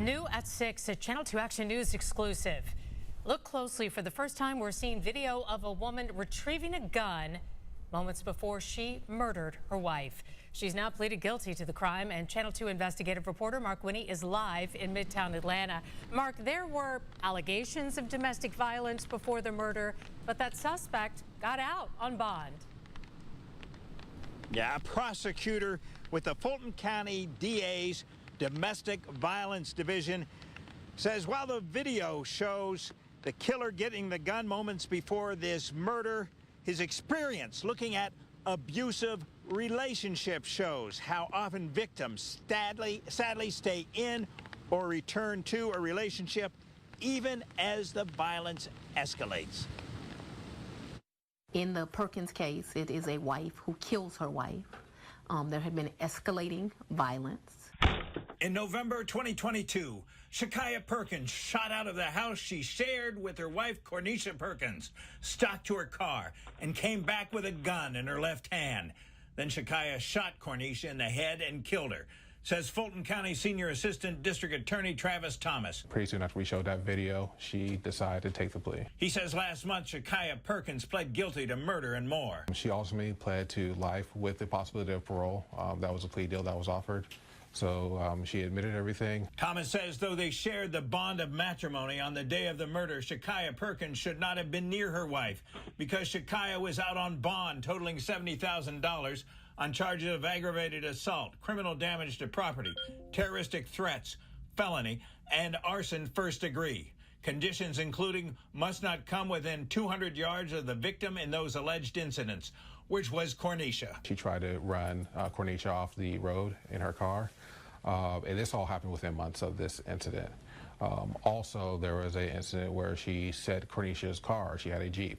New at 6, a Channel 2 Action News exclusive. Look closely. For the first time, we're seeing video of a woman retrieving a gun moments before she murdered her wife. She's now pleaded guilty to the crime, and Channel 2 investigative reporter Mark Winnie is live in Midtown Atlanta. Mark, there were allegations of domestic violence before the murder, but that suspect got out on bond. Yeah, a prosecutor with the Fulton County DA's Domestic Violence Division says while the video shows the killer getting the gun moments before this murder, his experience looking at abusive relationships shows how often victims sadly stay in or return to a relationship even as the violence escalates. In the Perkins case, it is a wife who kills her wife. There had been escalating violence. In November 2022, Shakyia Perkins shot out of the house she shared with her wife, Corneshia Perkins, stalked to her car, and came back with a gun in her left hand. Then Shakyia shot Corneshia in the head and killed her, says Fulton County Senior Assistant District Attorney Travis Thomas. Pretty soon after we showed that video, she decided to take the plea. He says last month, Shakyia Perkins pled guilty to murder and more. She ultimately pled to life with the possibility of parole. That was a plea deal that was offered. So she admitted everything. Thomas says though they shared the bond of matrimony on the day of the murder, Shakyia Perkins should not have been near her wife because Shakyia was out on bond totaling $70,000 on charges of aggravated assault, criminal damage to property, terroristic threats, felony, and arson first degree. Conditions including must not come within 200 yards of the victim in those alleged incidents, which was Corneshia. She tried to run Corneshia off the road in her car, and this all happened within months of this incident. Also, there was an incident where she set Corneshia's car, she had a Jeep,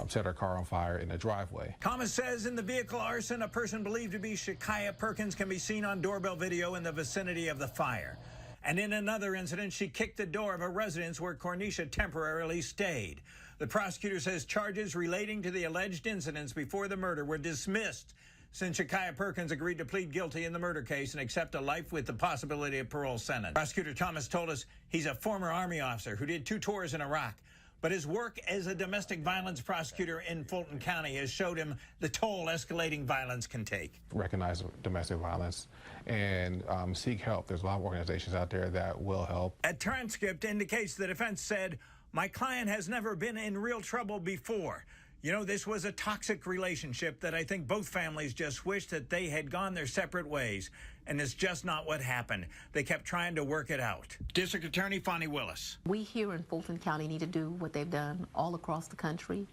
set her car on fire in the driveway. Thomas says in the vehicle arson, a person believed to be Shakyia Perkins can be seen on doorbell video in the vicinity of the fire. And in another incident, she kicked the door of a residence where Corneshia temporarily stayed. The prosecutor says charges relating to the alleged incidents before the murder were dismissed since Shakyia Perkins agreed to plead guilty in the murder case and accept a life with the possibility of parole sentence. Prosecutor Thomas told us he's a former Army officer who did 2 tours in Iraq. But his work as a domestic violence prosecutor in Fulton County has showed him the toll escalating violence can take. Recognize domestic violence and seek help. There's a lot of organizations out there that will help. A transcript indicates the defense said, "My client has never been in real trouble before. You know, this was a toxic relationship that I think both families just wished that they had gone their separate ways. And it's just not what happened. They kept trying to work it out." District Attorney Fonnie Willis. We here in Fulton County need to do what they've done all across the country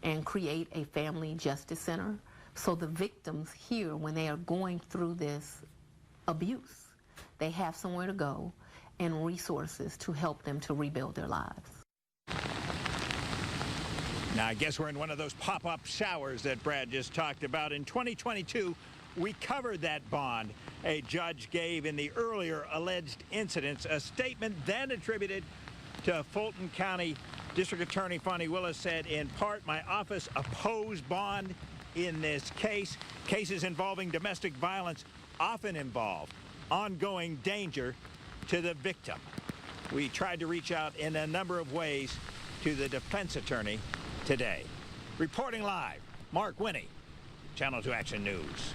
and create a family justice center so the victims here, when they are going through this abuse, they have somewhere to go and resources to help them to rebuild their lives. Now, I guess we're in one of those pop-up showers that Brad just talked about. In 2022, we covered that bond a judge gave in the earlier alleged incidents, a statement then attributed to Fulton County District Attorney Fonnie Willis said, in part, my office opposed bond in this case. Cases involving domestic violence often involve ongoing danger to the victim. We tried to reach out in a number of ways to the defense attorney today. Reporting live, Mark Winnie, Channel 2 Action News.